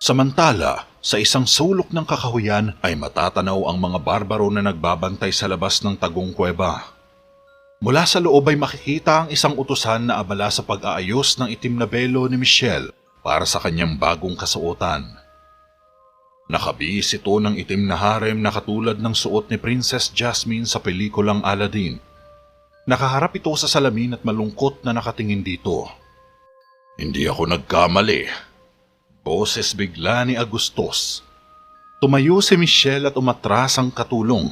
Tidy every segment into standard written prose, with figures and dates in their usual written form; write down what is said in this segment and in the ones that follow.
Samantala, sa isang sulok ng kakahuyan ay matatanaw ang mga barbaro na nagbabantay sa labas ng tagong kuweba. Mula sa loob ay makikita ang isang utusan na abala sa pag-aayos ng itim na belo ni Michelle para sa kanyang bagong kasuotan. Nakabihis ito ng itim na harem na katulad ng suot ni Princess Jasmine sa pelikulang Aladdin. Nakaharap ito sa salamin at malungkot na nakatingin dito. "Hindi ako nagkamali," boses bigla ni Agustos. Tumayo si Michelle at umatras ang katulong.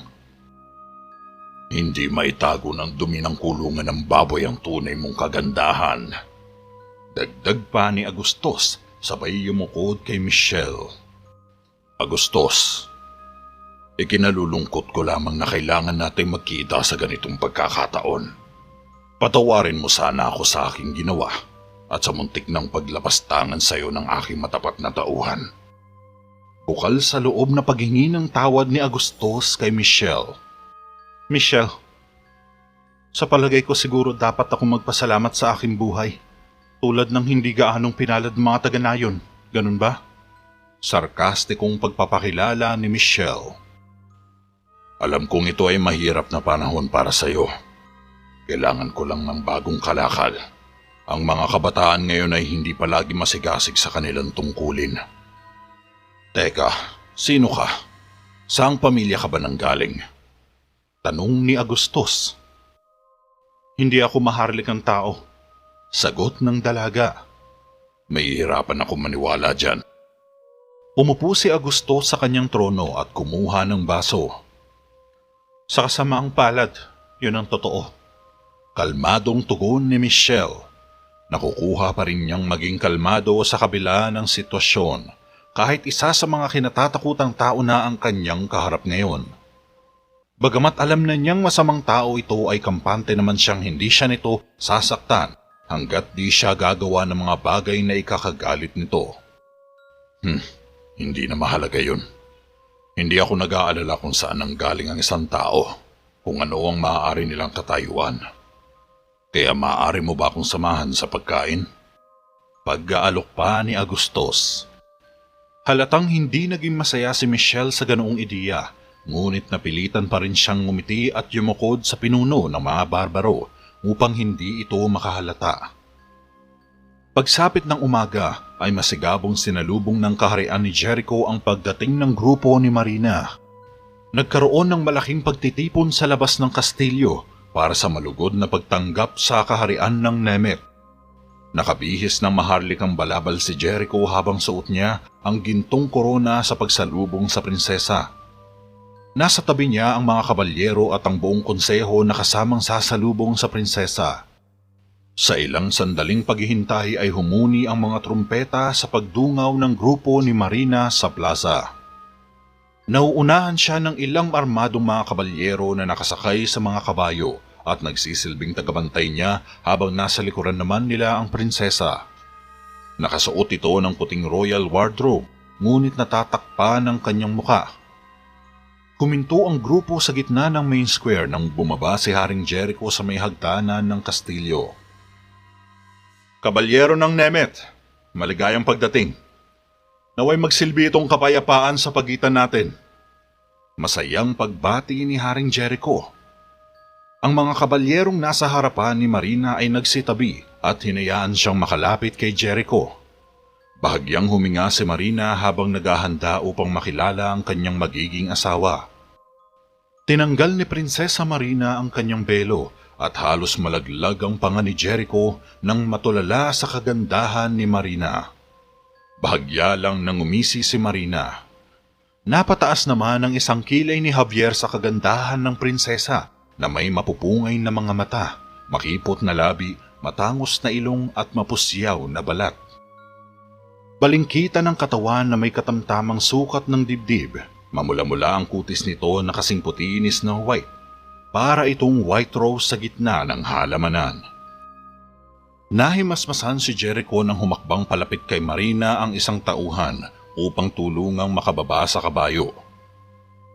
"Hindi maitago ng dumi ng kulungan ng baboy ang tunay mong kagandahan," dagdag pa ni Agustos sabay yumukod kay Michelle. "Agustos, ikinalulungkot ko lamang na kailangan natin magkita sa ganitong pagkakataon. Patawarin mo sana ako sa aking ginawa at sa muntik ng paglapastangan sa iyo ng aking matapat na tauhan." Bukal sa loob na paghingi ng tawad ni Agustos kay Michelle. "Michelle, sa palagay ko siguro dapat akong magpasalamat sa aking buhay. Tulad ng hindi gaanong pinalad ng mga taga-nayon, ganun ba?" Sarkastikong pagpapakilala ni Michelle. "Alam kong ito ay mahirap na panahon para sa iyo. Kailangan ko lang ng bagong kalakal. Ang mga kabataan ngayon ay hindi palagi masigasig sa kanilang tungkulin." "Teka, sino ka? Saang pamilya ka ba nanggaling?" tanong ni Agustos. "Hindi ako maharlikang tao," sagot ng dalaga. "Mahihirapan ako maniwala dyan." Umupo si Agustos sa kanyang trono at kumuha ng baso. "Sa kasamaang palad, yun ang totoo." Kalmadong tugon ni Michelle. Nakukuha pa rin niyang maging kalmado sa kabila ng sitwasyon kahit isa sa mga kinatatakutang tao na ang kanyang kaharap ngayon. Bagamat alam na niyang masamang tao ito ay kampante naman siyang hindi siya nito sasaktan hanggat di siya gagawa ng mga bagay na ikakagalit nito. Hindi na mahalaga yun. Hindi ako nag-aalala kung saan nanggaling ang isang tao, kung ano ang maaari nilang katayuan. Kaya maaari mo ba akong samahan sa pagkain? Pag-aalok pa ni Agustos. Halatang hindi naging masaya si Michelle sa ganoong ideya, ngunit napilitan pa rin siyang ngumiti at yumukod sa pinuno ng mga barbaro upang hindi ito makahalata. Pagsapit ng umaga ay masigabong sinalubong ng kaharian ni Jericho ang pagdating ng grupo ni Marina. Nagkaroon ng malaking pagtitipon sa labas ng kastilyo para sa malugod na pagtanggap sa kaharian ng Nemet. Nakabihis ng maharlikang balabal si Jericho habang suot niya ang gintong korona sa pagsalubong sa prinsesa. Nasa tabi niya ang mga kabalyero at ang buong konseho na kasamang sasalubong sa prinsesa. Sa ilang sandaling paghihintay ay humuni ang mga trumpeta sa pagdungaw ng grupo ni Marina sa plaza. Nauunahan siya ng ilang armadong mga kabalyero na nakasakay sa mga kabayo at nagsisilbing tagabantay niya habang nasa likuran naman nila ang prinsesa. Nakasuot ito ng puting royal wardrobe, ngunit natatakpan ng kanyang muka. Huminto ang grupo sa gitna ng main square nang bumaba si Haring Jericho sa may hagdanan ng kastilyo. "Kabalyero ng Nemet, maligayang pagdating. Naway magsilbi itong kapayapaan sa pagitan natin." Masayang pagbati ni Haring Jericho. Ang mga kabalyerong nasa harapan ni Marina ay nagsitabi at hinayaan siyang makalapit kay Jericho. Bahagyang huminga si Marina habang naghahanda upang makilala ang kanyang magiging asawa. Tinanggal ni Prinsesa Marina ang kanyang belo at halos malaglag ang panga ni Jericho nang matulala sa kagandahan ni Marina. Bahagya lang nang umisi si Marina. Napataas naman ang isang kilay ni Javier sa kagandahan ng prinsesa na may mapupungay na mga mata, makipot na labi, matangos na ilong at mapusyaw na balat. Balingkita ng katawan na may katamtamang sukat ng dibdib, mamula-mula ang kutis nito na kasing puti ni Snow White. Para itong white rose sa gitna ng halamanan. Nahimasmasan si Jericho nang humakbang palapit kay Marina ang isang tauhan upang tulungang makababa sa kabayo.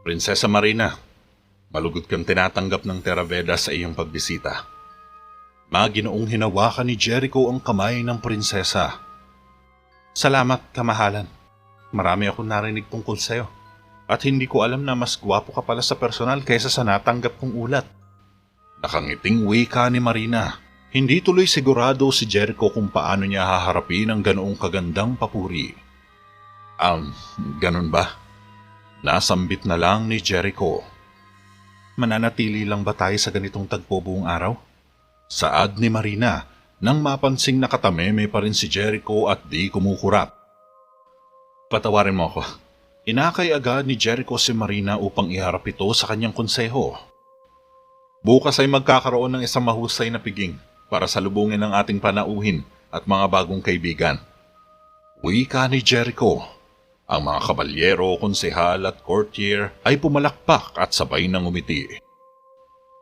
"Prinsesa Marina, malugod kang tinatanggap ng Terraveda sa iyong pagbisita." Maginoong hinawakan ni Jericho ang kamay ng prinsesa. "Salamat, kamahalan. Marami akong narinig tungkol sa'yo. At hindi ko alam na mas gwapo ka pala sa personal kaysa sa natanggap kong ulat. Nakangiting wika ni Marina. Hindi tuloy sigurado si Jericho kung paano niya haharapin ang ganoong kagandang papuri. Ganun ba? Nasambit na lang ni Jericho. Mananatili lang ba tayo sa ganitong tagpo buong araw? Saad ni Marina nang mapansing nakatameme pa rin si Jericho at di kumukurap. Patawarin mo ako. Inakay agad ni Jericho si Marina upang iharap ito sa kanyang konseho. Bukas ay magkakaroon ng isang mahusay na piging para salubungin ang ating panauhin at mga bagong kaibigan. Wika ni Jericho. Ang mga kabalyero, konsehal at courtier ay pumalakpak at sabay nang umiti.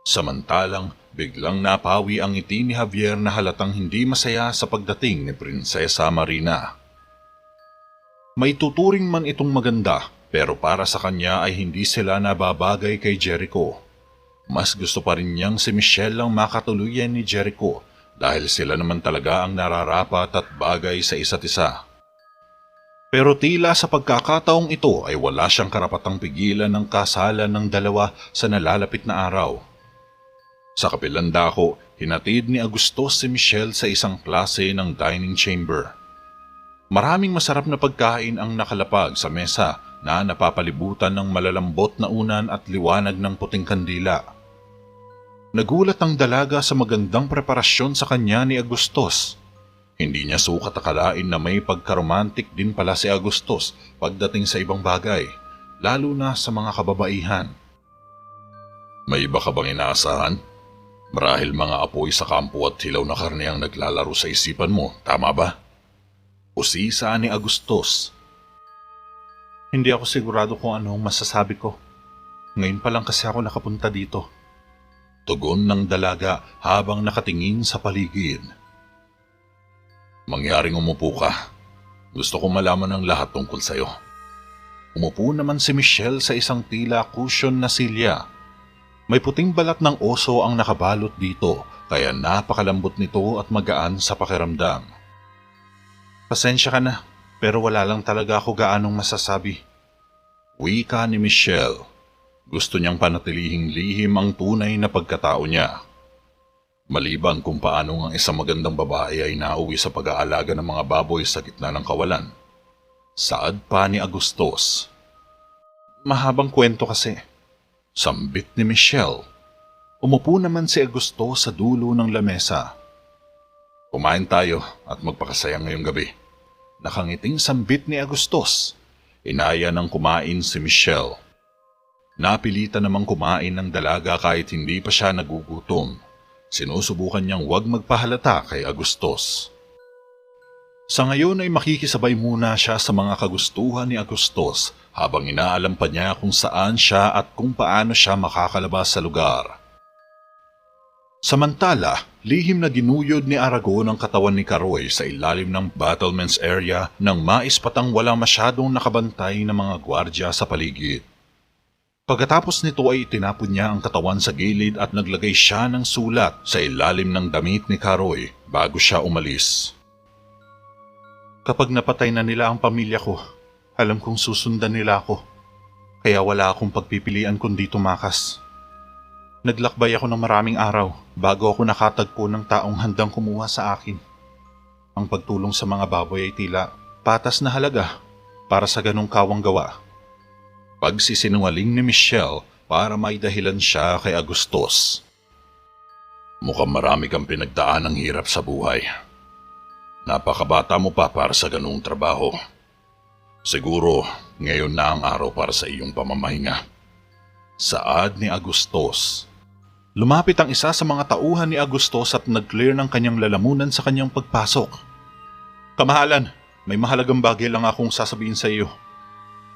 Samantalang biglang napawi ang ngiti ni Javier na halatang hindi masaya sa pagdating ni Prinsesa Marina. May tuturing man itong maganda pero para sa kanya ay hindi sila nababagay kay Jericho. Mas gusto pa rin niyang si Michelle ang makatuluyan ni Jericho dahil sila naman talaga ang nararapat at bagay sa isa't isa. Pero tila sa pagkakataong ito ay wala siyang karapatang pigilan ng kasalan ng dalawa sa nalalapit na araw. Sa kabilang dako, hinatid ni Agustos si Michelle sa isang klase ng dining chamber. Maraming masarap na pagkain ang nakalapag sa mesa na napapalibutan ng malalambot na unan at liwanag ng puting kandila. Nagulat ang dalaga sa magandang preparasyon sa kanya ni Agustos. Hindi niya sukat akalain na may pagkaromantik din pala si Agustos pagdating sa ibang bagay, lalo na sa mga kababaihan. May iba ka bang inaasahan? Marahil mga apoy sa kampo at hilaw na karne ang naglalaro sa isipan mo, tama ba? Usisa ni Agustos. Hindi ako sigurado kung anong masasabi ko. Ngayon pa lang kasi ako nakapunta dito. Tugon ng dalaga habang nakatingin sa paligid. Mangyaring umupo ka. Gusto kong malaman ang lahat tungkol sa'yo. Umupo naman si Michelle sa isang tila cushion na silya. May puting balat ng oso ang nakabalot dito kaya napakalambot nito at magaan sa pakiramdam. Pasensya ka na, pero wala lang talaga ako gaanong masasabi. Wika ni Michelle. Gusto niyang panatilihing lihim ang tunay na pagkatao niya. Maliban kung paano ang isang magandang babae ay nauwi sa pag-aalaga ng mga baboy sa gitna ng kawalan. Saad pa ni Agustos. Mahabang kwento kasi. Sambit ni Michelle. Umupo naman si Agustos sa dulo ng lamesa. Kumain tayo at magpakasaya ngayong gabi. Nakangiting sambit ni Agustos. Inaya ng kumain si Michelle. Napilitan namang kumain ng dalaga kahit hindi pa siya nagugutom. Sinusubukan niyang huwag magpahalata kay Agustos. Sa ngayon ay makikisabay muna siya sa mga kagustuhan ni Agustos habang inaalam pa niya kung saan siya at kung paano siya makakalabas sa lugar. Samantala, lihim na ginuyod ni Aragon ang katawan ni Caroy sa ilalim ng battlements area nang maispatang wala masyadong nakabantay na mga gwardya sa paligid. Pagkatapos nito ay itinapon niya ang katawan sa gilid at naglagay siya ng sulat sa ilalim ng damit ni Caroy bago siya umalis. Kapag napatay na nila ang pamilya ko, alam kong susundan nila ako. Kaya wala akong pagpipilian kundi tumakas. Naglakbay ako ng maraming araw bago ako nakatagpo ng taong handang kumuha sa akin. Ang pagtulong sa mga baboy ay tila patas na halaga para sa ganong kawang gawa. Pagsisinungaling ni Michelle para may dahilan siya kay Agustos. Mukhang marami kang pinagdaan ng hirap sa buhay. Napakabata mo pa para sa ganung trabaho. Siguro ngayon na ang araw para sa iyong pamamahinga. Saad ni Agustos. Lumapit ang isa sa mga tauhan ni Agustos at nag-clear ng kanyang lalamunan sa kanyang pagpasok. Kamahalan, may mahalagang bagay lang akong sasabihin sa iyo.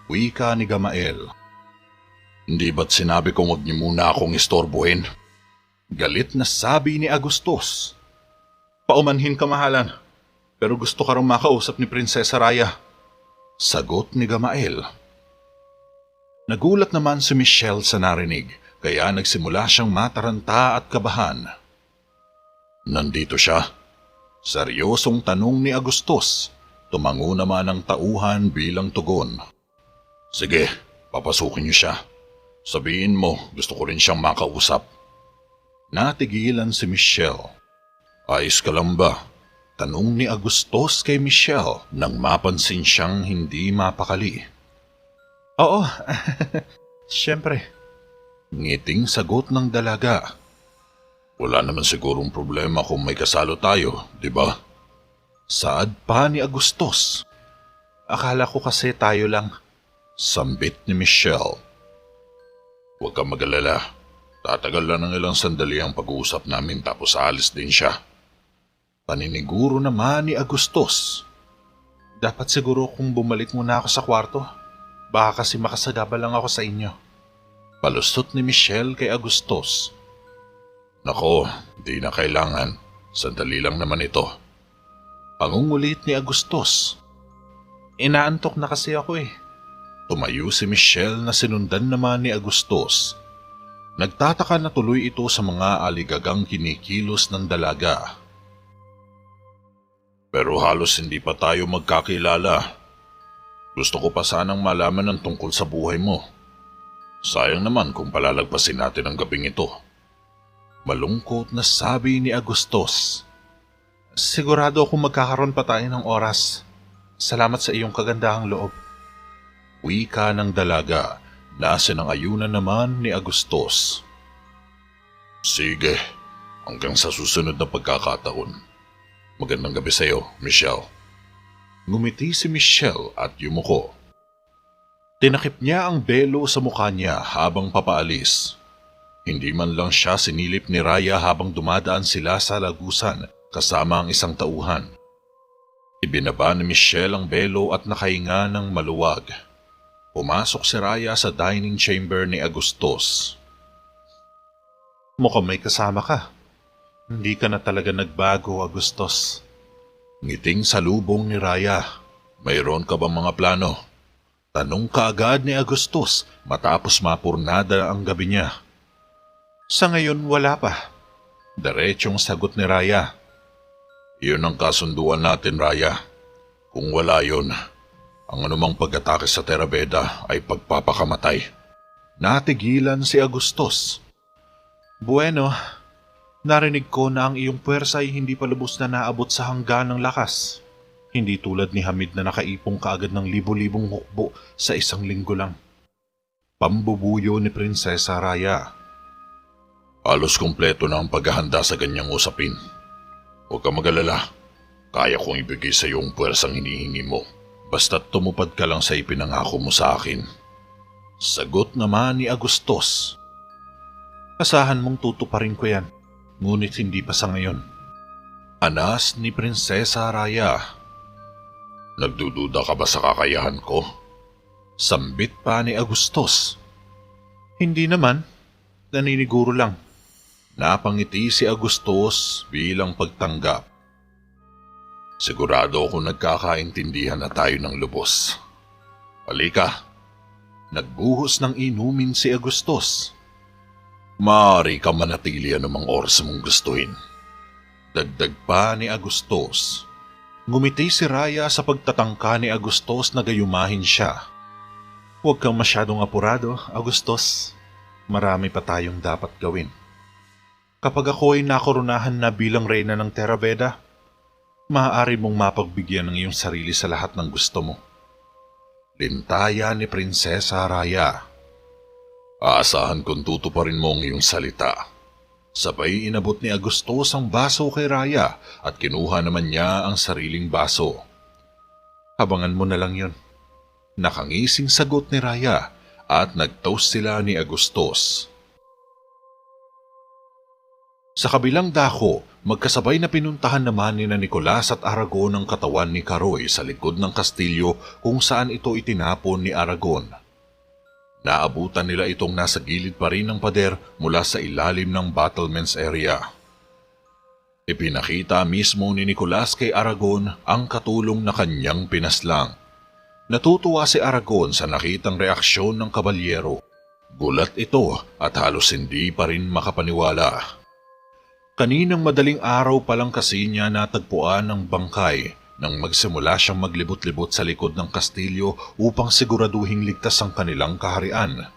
Wika ni Gamael. Hindi ba't sinabi kong huwag niyo muna akong istorbohin? Galit na sabi ni Agustos. Paumanhin kamahalan, pero gusto ka rin makausap ni Prinsesa Raya. Sagot ni Gamael. Nagulat naman si Michelle sa narinig, kaya nagsimula siyang mataranta at kabahan. Nandito siya? Seryosong tanong ni Agustos. Tumango naman ang tauhan bilang tugon. Sige, papasukin niyo siya. Sabihin mo, gusto ko rin siyang makausap. Natigilan si Michelle. Ayos ka lang ba? Tanong ni Agustos kay Michelle nang mapansin siyang hindi mapakali. Oo, siyempre. Ngiting sagot ng dalaga. Wala naman sigurong problema kung may kasalo tayo, di ba? Saad pa ni Agustos. Akala ko kasi tayo lang. Sambit ni Michelle. Huwag kang mag-alala. Tatagal lang ng ilang sandali ang pag-uusap namin tapos aalis din siya. Paniniguro naman ni Agustos. Dapat siguro kung bumalik muna ako sa kwarto. Baka kasi makasagaba lang ako sa inyo. Palusot ni Michelle kay Agustos. Nako, di na kailangan. Sandali lang naman ito. Pangungulit ni Agustos. Inaantok na kasi ako eh. Tumayo si Michelle na sinundan naman ni Agustos. Nagtataka na tuloy ito sa mga aligagang kinikilos ng dalaga. Pero halos hindi pa tayo magkakilala. Gusto ko pa sanang malaman ang tungkol sa buhay mo. Sayang naman kung palalagpasin natin ang gabing ito. Malungkot na sabi ni Agustos. Sigurado akong magkakaroon pa tayo ng oras. Salamat sa iyong kagandahang loob. Wika ng dalaga na sinangayunan naman ni Agustos. Sige, hanggang sa susunod na pagkakataon. Magandang gabi sa iyo, Michelle. Ngumiti si Michelle at yumuko. Tinakip niya ang belo sa mukha niya habang papaalis. Hindi man lang siya sinilip ni Raya habang dumadaan sila sa lagusan kasama ang isang tauhan. Ibinaba ni Michelle ang belo at nakahinga ng maluwag. Pumasok si Raya sa dining chamber ni Agustos. Mukhang may kasama ka. Hindi ka na talaga nagbago, Agustos. Ngiting salubong ni Raya. Mayroon ka bang mga plano? Tanong kaagad ni Agustos matapos mapurnada ang gabi niya. Sa ngayon wala pa. Diretsong sagot ni Raya. Iyon ang kasunduan natin, Raya. Kung wala yun, ang anumang pag-atake sa Terabeda ay pagpapakamatay. Natigilan si Agustos. Bueno, narinig ko na ang iyong puwersa ay hindi pa lubos na naabot sa hanggan ng lakas. Hindi tulad ni Hamid na nakaipong kaagad ng libo-libong hukbo sa isang linggo lang. Pambubuyo ni Prinsesa Raya. Halos kumpleto na ang paghahanda sa ganyang usapin. Huwag ka mag-alala. Kaya kong ibigay sa iyo ang puwersang hinihingi mo. Basta't tumupad ka lang sa ipinangako mo sa akin. Sagot naman ni Agustos. Asahan mong tutuparin ko yan, ngunit hindi pa sa ngayon. Anas ni Prinsesa Raya. Nagdududa ka ba sa kakayahan ko? Sambit pa ni Agustos. Hindi naman, naniniguro lang. Napangiti si Agustos bilang pagtanggap. Sigurado ako nagkakaintindihan na tayo ng lubos. Halika. Nagbuhos ng inumin si Agustos. Maaari ka manatili anumang oras mong gustuhin. Dagdag pa ni Agustos. Ngumiti si Raya sa pagtatangka ni Agustos na gayumahin siya. Huwag kang masyadong apurado, Agustos. Marami pa tayong dapat gawin. Kapag ako ay nakoronahan na bilang reyna ng Terabeda, maaari mong mapagbigyan ng iyong sarili sa lahat ng gusto mo. Lintaya ni Prinsesa Raya. Aasahan kong tutuparin mo ang iyong salita. Sabay inabot ni Agustos ang baso kay Raya at kinuha naman niya ang sariling baso. Abangan mo na lang yun. Nakangising sagot ni Raya at nag-toast sila ni Agustos. Sa kabilang dako, magkasabay na pinuntahan naman ni Nicolas at Aragon ang katawan ni Caroy sa likod ng kastilyo kung saan ito itinapon ni Aragon. Naabutan nila itong nasa gilid pa rin ng pader mula sa ilalim ng battlements area. Ipinakita mismo ni Nicolas kay Aragon ang katulong na kanyang pinaslang. Natutuwa si Aragon sa nakitang reaksyon ng kabalyero. Gulat ito at halos hindi pa rin makapaniwala. Kaninang madaling araw pa lang kasi niya natagpuan ang bangkay nang magsimula siyang maglibot-libot sa likod ng kastilyo upang siguraduhing ligtas ang kanilang kaharian.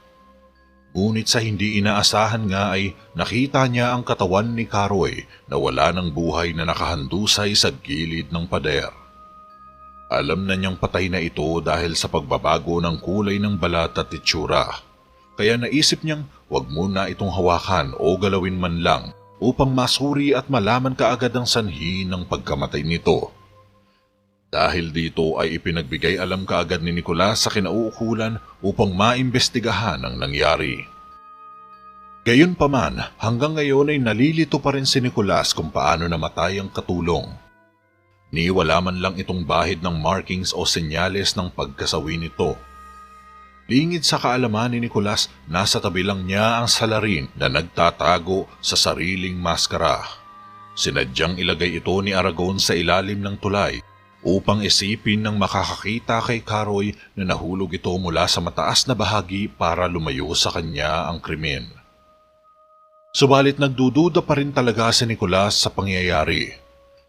Ngunit sa hindi inaasahan nga ay nakita niya ang katawan ni Karoy na wala ng buhay na nakahandusay sa gilid ng pader. Alam na niyang patay na ito dahil sa pagbabago ng kulay ng balat at itsura. Kaya naisip niyang huwag muna itong hawakan o galawin man lang upang masuri at malaman kaagad ang sanhi ng pagkamatay nito. Dahil dito ay ipinagbigay alam kaagad ni Nicolas sa kinauukulan upang maimbestigahan ang nangyari. Gayunpaman, hanggang ngayon ay nalilito pa rin si Nicolas kung paano namatay ang katulong. Ni wala man lang itong bahid ng markings o senyales ng pagkasawi nito. Lingid sa kaalaman ni Nicolas, nasa tabi lang niya ang salarin na nagtatago sa sariling maskara. Sinadyang ilagay ito ni Aragon sa ilalim ng tulay upang isipin ng makakakita kay Karoy na nahulog ito mula sa mataas na bahagi para lumayo sa kanya ang krimen. Subalit nagdududa pa rin talaga si Nicolas sa pangyayari.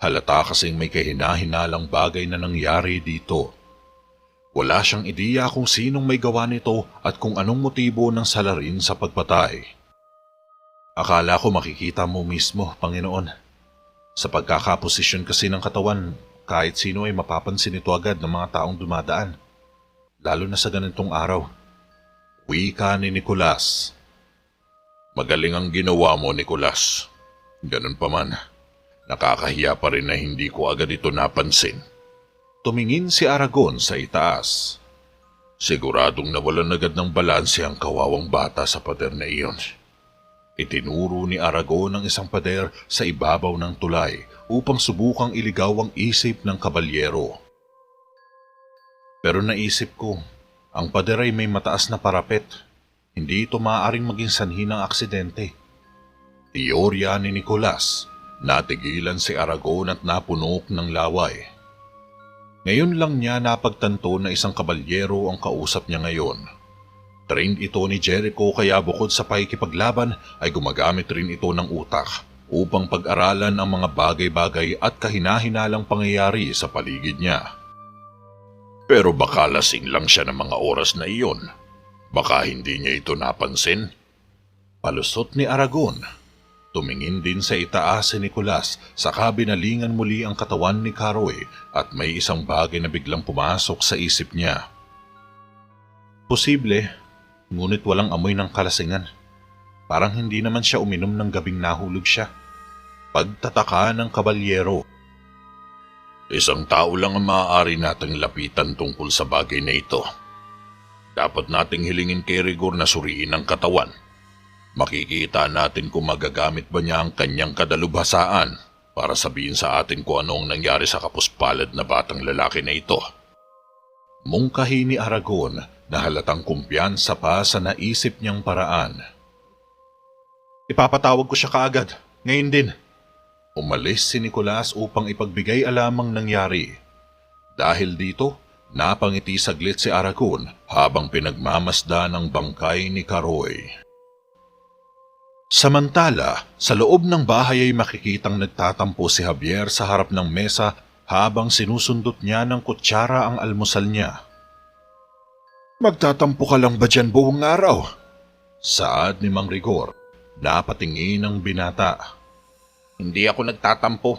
Halata kasing may kahina-hinalang bagay na nangyari dito. Wala siyang ideya kung sinong may gawa nito at kung anong motibo ng salarin sa pagpatay. Akala ko makikita mo mismo, Panginoon. Sa pagkakaposisyon kasi ng katawan, kahit sino ay mapapansin ito agad ng mga taong dumadaan, lalo na sa ganitong araw. Wika ni Nicolas. Magaling ang ginawa mo, Nicolas. Ganun pa man, nakakahiya pa rin na hindi ko agad ito napansin. Tumingin si Aragon sa itaas. Siguradong nawalan agad ng balanse ang kawawang bata sa pader na iyon. Itinuro ni Aragon ang isang pader sa ibabaw ng tulay upang subukang iligaw ang isip ng kabalyero. Pero naisip ko, ang pader ay may mataas na parapet. Hindi ito maaaring maging sanhi ng aksidente. Teorya ni Nicolas. Natigilan si Aragon at napunok ng laway. Ngayon lang niya napagtanto na isang kabalyero ang kausap niya ngayon. Trained ito ni Jericho kaya bukod sa pakikipaglaban ay gumagamit rin ito ng utak upang pag-aralan ang mga bagay-bagay at kahina-hinalang pangyayari sa paligid niya. Pero baka lasing lang siya ng mga oras na iyon. Baka hindi niya ito napansin. Palusot ni Aragon. Tumingin din sa itaas si Nicolas, saka binalingan muli ang katawan ni Karoy at may isang bagay na biglang pumasok sa isip niya. Posible, ngunit walang amoy ng kalasingan. Parang hindi naman siya uminom ng gabing nahulog siya. Pagtataka ng kabalyero. Isang tao lang ang maaari nating lapitan tungkol sa bagay na ito. Dapat nating hilingin kay Rigor na suriin ang katawan. Makikita natin kung magagamit ba niya ang kanyang kadalubhasaan para sabihin sa atin kung ano ang nangyari sa kapuspalad na batang lalaki na ito. Mungkahi ni Aragon na halatang kumpiyansa pa sa naisip niyang paraan. Ipapatawag ko siya kaagad, ngayon din. Umalis si Nicolas upang ipagbigay alam ang nangyari. Dahil dito, napangiti saglit si Aragon habang pinagmamasdan ang bangkay ni Karoy. Samantala, sa loob ng bahay ay makikitang nagtatampo si Javier sa harap ng mesa habang sinusundot niya ng kutsara ang almusal niya. Magtatampo ka lang ba dyan buong araw? Saad ni Mang Rigor, napatingin ang binata. Hindi ako nagtatampo.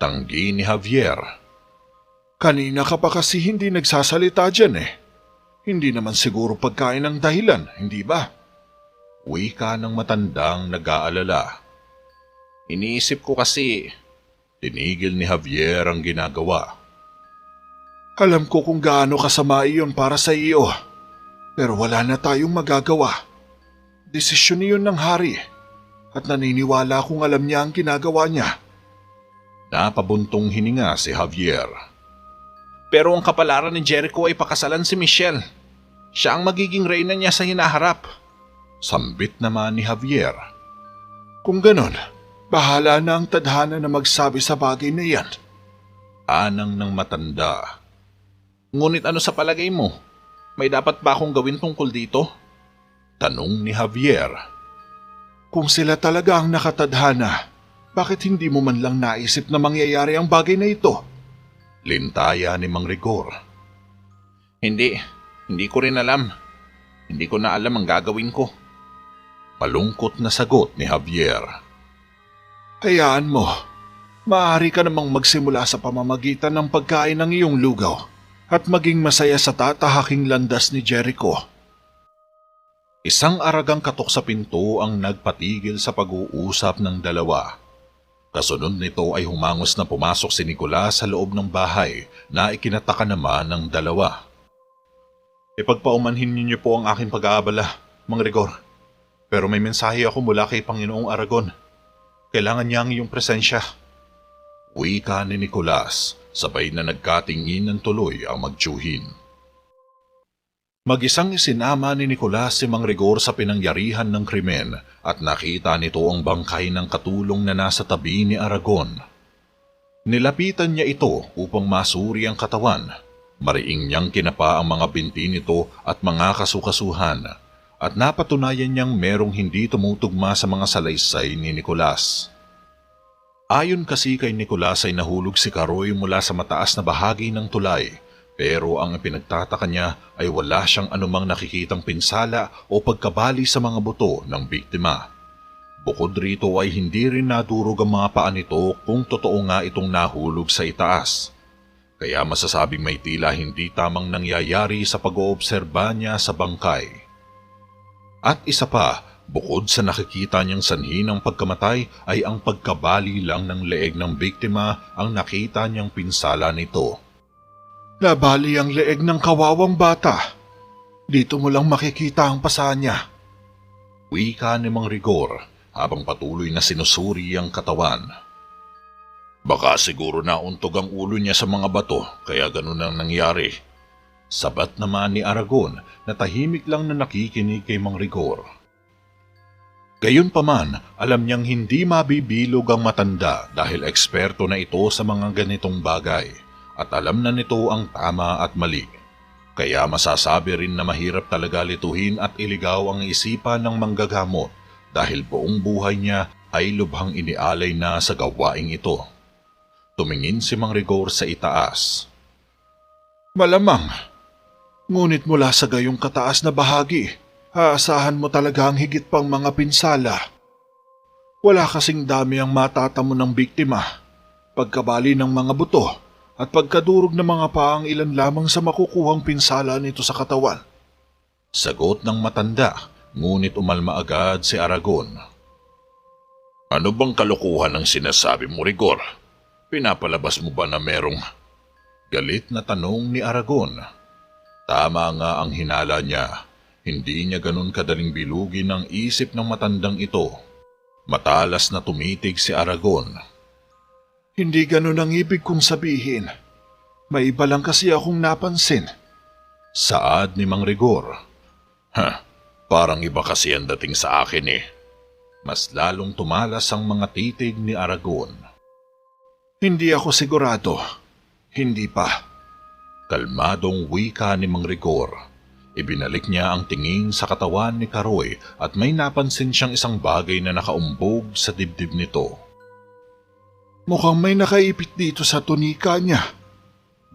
Tanggi ni Javier. Kanina ka pa kasi hindi nagsasalita dyan eh. Hindi naman siguro pagkain ang dahilan, hindi ba? Wika ng matandang nag-aalala. Iniisip ko kasi, tinigil ni Javier ang ginagawa. Alam ko kung gaano kasama iyon para sa iyo, pero wala na tayong magagawa. Desisyon niyon ng hari, at naniniwala kung alam niya ang ginagawa niya. Napabuntong hininga si Javier. Pero ang kapalaran ni Jericho ay pakasalan si Michelle. Siya ang magiging reyna niya sa hinaharap. Sambit naman ni Javier. Kung ganon, bahala na ang tadhana na magsabi sa bagay na yan. Anang ng matanda. Ngunit ano sa palagay mo? May dapat ba akong gawin tungkol dito? Tanong ni Javier. Kung sila talaga ang nakatadhana, bakit hindi mo man lang naisip na mangyayari ang bagay na ito? Lintaya ni Mang Rigor. Hindi ko rin alam. Hindi ko na alam ang gagawin ko. Malungkot na sagot ni Javier. Hayaan mo. Maaari ka namang magsimula sa pamamagitan ng pagkain ng iyong lugaw at maging masaya sa tatahaking landas ni Jericho. Isang aragang katok sa pinto ang nagpatigil sa pag-uusap ng dalawa. Kasunod nito ay humangos na pumasok si Nicolas sa loob ng bahay na ikinataka naman ng dalawa. Ipagpaumanhin niyo po ang aking pag-aabala, Mang Rigor. Pero may mensahe ako mula kay Panginoong Aragon. Kailangan niya ang iyong presensya. Wika ni Nicolas, sabay na nagkatingin ng tuloy ang magtiyuhin. Mag-isang isinama ni Nicolas si Mang Rigor sa pinangyarihan ng krimen at nakita nito ang bangkay ng katulong na nasa tabi ni Aragon. Nilapitan niya ito upang masuri ang katawan. Mariing niyang kinapa ang mga binti nito at mga kasukasuhan at napatunayan niyang merong hindi tumutugma sa mga salaysay ni Nicolas. Ayon kasi kay Nicolas ay nahulog si Karoy mula sa mataas na bahagi ng tulay, pero ang pinagtataka niya ay wala siyang anumang nakikitang pinsala o pagkabali sa mga buto ng biktima. Bukod rito ay hindi rin nadurog ang mga paa nito kung totoo nga itong nahulog sa itaas. Kaya masasabing may tila hindi tamang nangyayari sa pag-oobserba niya sa bangkay. At isa pa, bukod sa nakikita niyang sanhi ng pagkamatay ay ang pagkabali lang ng leeg ng biktima ang nakita niyang pinsala nito. Nabali ang leeg ng kawawang bata. Dito mo lang makikita ang pasa niya. Wika ni Mang Rigor habang patuloy na sinusuri ang katawan. Baka siguro nauntog ang ulo niya sa mga bato kaya ganun ang nangyari. Sabat naman ni Aragon na tahimik lang na nakikinig kay Mang Rigor. Gayunpaman, alam niyang hindi mabibilog ang matanda dahil eksperto na ito sa mga ganitong bagay at alam na nito ang tama at mali. Kaya masasabi rin na mahirap talaga lituhin at iligaw ang isipan ng manggagamot dahil buong buhay niya ay lubhang inialay na sa gawaing ito. Tumingin si Mang Rigor sa itaas. Malamang, ngunit mula sa gayong kataas na bahagi, aasahan mo talaga ang higit pang mga pinsala. Wala kasing dami ang matatamo ng biktima, pagkabali ng mga buto at pagkadurog ng mga paang ilan lamang sa makukuhang pinsala nito sa katawan. Sagot ng matanda, ngunit umalma agad si Aragon. Ano bang kalokohan ang sinasabi mo, Rigor? Pinapalabas mo ba na merong... Galit na tanong ni Aragon. Tama nga ang hinala niya. Hindi niya ganun kadaling bilugin ang isip ng matandang ito. Matalas na tumitig si Aragon. Hindi ganun ang ibig kong sabihin. May iba lang kasi akong napansin. Saad ni Mang Rigor. Parang iba kasi ang dating sa akin eh. Mas lalong tumalas ang mga titig ni Aragon. Hindi ako sigurado. Hindi pa. Kalmadong wika ni Mang Rigor. Ibinalik niya ang tingin sa katawan ni Karoy at may napansin siyang isang bagay na nakaumbog sa dibdib nito. Mukhang may nakaipit dito sa tunika niya.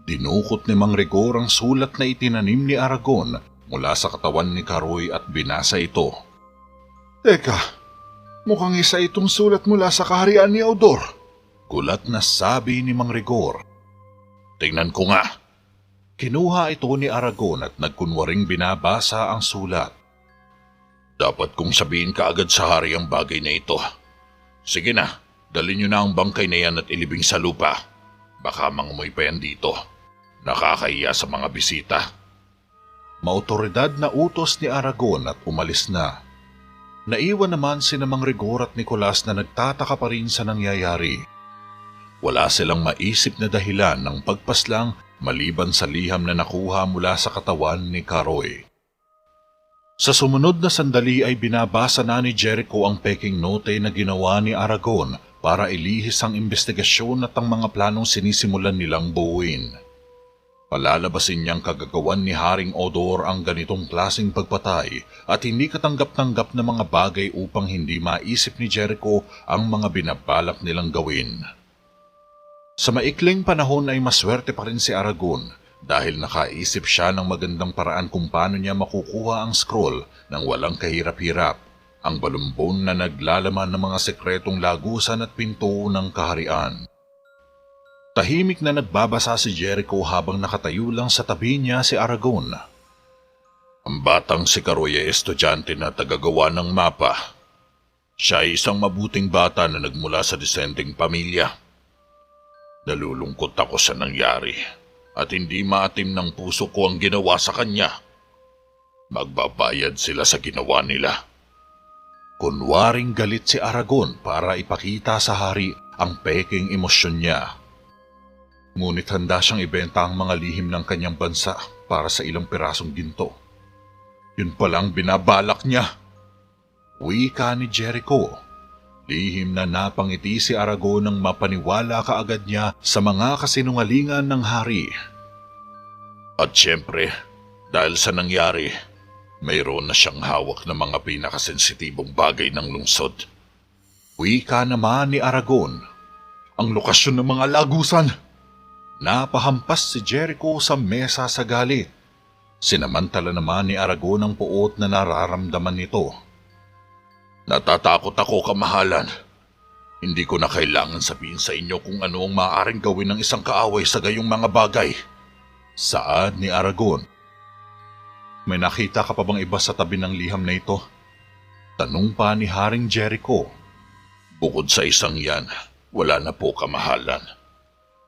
Dinukot ni Mang Rigor ang sulat na itinanim ni Aragon mula sa katawan ni Karoy at binasa ito. Teka, mukhang isa itong sulat mula sa kaharian ni Audor. Gulat na sabi ni Mang Rigor. Tingnan ko nga. Kinuha ito ni Aragon at nagkunwaring binabasa ang sulat. Dapat kong sabihin kaagad sa hari ang bagay na ito. Sige na, dalhin niyo na ang bangkay na yan at ilibing sa lupa. Baka mangumoy pa yan dito. Nakakahiya sa mga bisita. Maotoridad na utos ni Aragon at umalis na. Naiwan naman sina Mang Rigor at Nicolas na nagtataka pa rin sa nangyayari. Wala silang maisip na dahilan ng pagpaslang maliban sa liham na nakuha mula sa katawan ni Karoy. Sa sumunod na sandali ay binabasa na ni Jericho ang peking note na ginawa ni Aragon para ilihis ang investigasyon at ang mga planong sinisimulan nilang buuin. Palalabasin niyang kagagawan ni Haring Audor ang ganitong klaseng pagpatay at hindi katanggap-tanggap na mga bagay upang hindi maisip ni Jericho ang mga binabalak nilang gawin. Sa maikling panahon ay maswerte pa rin si Aragon dahil nakaisip siya ng magandang paraan kung paano niya makukuha ang scroll ng walang kahirap-hirap, ang balumbon na naglalaman ng mga sekretong lagusan at pinto ng kaharian. Tahimik na nagbabasa si Jericho habang nakatayo lang sa tabi niya si Aragon. Ang batang si Karoy ay estudyante na tagagawa ng mapa. Siya ay isang mabuting bata na nagmula sa disenteng pamilya. Nalulungkot ako sa nangyari at hindi maatim ng puso ko ang ginawa sa kanya. Magbabayad sila sa ginawa nila. Kunwaring galit si Aragon para ipakita sa hari ang peking emosyon niya. Ngunit handa siyang ibenta ang mga lihim ng kanyang bansa para sa ilang pirasong ginto. Yun palang binabalak niya. Wika ni Jericho. Lihim na napangiti si Aragon nang mapaniwala kaagad niya sa mga kasinungalingan ng hari. At siyempre, dahil sa nangyari, mayroon na siyang hawak na mga pinakasensitibong bagay ng lungsod. Wika naman ni Aragon. Ang lokasyon ng mga lagusan. Napahampas si Jericho sa mesa sa galit. Sinamantala naman ni Aragon ang puot na nararamdaman nito. Natatakot ako, kamahalan. Hindi ko na kailangan sabihin sa inyo kung ano ang maaaring gawin ng isang kaaway sa gayong mga bagay. Saad ni Aragon. May nakita ka pa bang iba sa tabi ng liham na ito? Tanong pa ni Haring Jericho. Bukod sa isang yan, wala na po, kamahalan.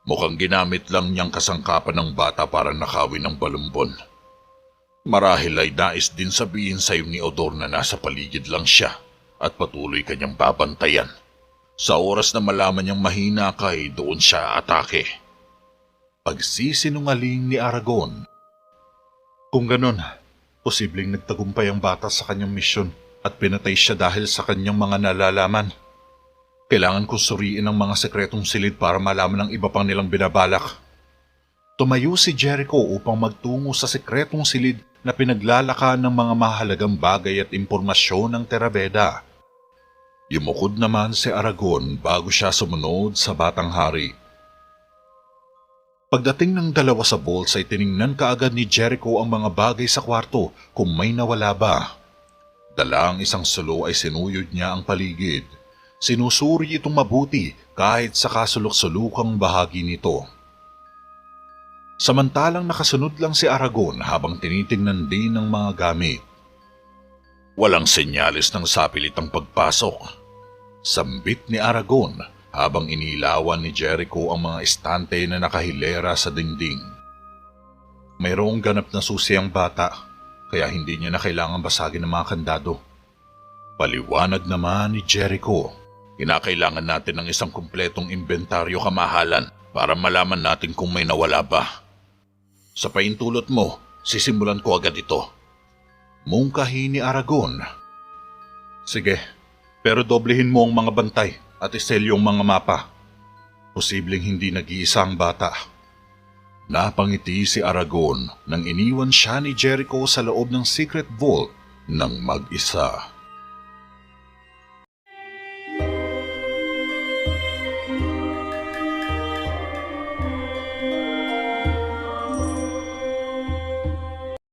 Mukhang ginamit lang niyang kasangkapan ng bata para nakawin ng balumbon. Marahil ay nais din sabihin sa iyo ni Odor na nasa paligid lang siya at patuloy kanyang babantayan. Sa oras na malaman niyang mahina ka ay doon siya atake. Pagsisinungaling ni Aragon. Kung ganon, posibleng nagtagumpay ang bata sa kanyang misyon at pinatay siya dahil sa kanyang mga nalalaman. Kailangan kong suriin ang mga sekretong silid para malaman ang iba pang nilang binabalak. Tumayo si Jericho upang magtungo sa sekretong silid na pinaglalakan ng mga mahalagang bagay at impormasyon ng Terabeda. Yumukod naman si Aragon bago siya sumunod sa batang hari. Pagdating ng dalawa sa vaults ay tiningnan kaagad ni Jericho ang mga bagay sa kwarto kung may nawala ba. Dala ang isang sulo ay sinuyod niya ang paligid. Sinusuri itong mabuti kahit sa kasulok-sulukang bahagi nito. Samantalang nakasunod lang si Aragon habang tinitingnan din ng mga gamit. Walang senyales ng sapilitang pagpasok. Sambit ni Aragon habang inilawan ni Jericho ang mga estante na nakahilera sa dingding. Mayroong ganap na susi ang bata, kaya hindi niya na kailangan basagin ng mga kandado. Paliwanag naman ni Jericho. Kinakailangan natin ng isang kumpletong inventaryo, kamahalan, para malaman natin kung may nawala ba. Sa paintulot mo, sisimulan ko agad ito. Mungkahi ni Aragon. Sige, pero doblehin mo ang mga bantay at iselyo ang mga mapa. Posibleng hindi nag-iisa ang bata. Napangiti si Aragon nang iniwan siya ni Jericho sa loob ng secret vault ng mag-isa.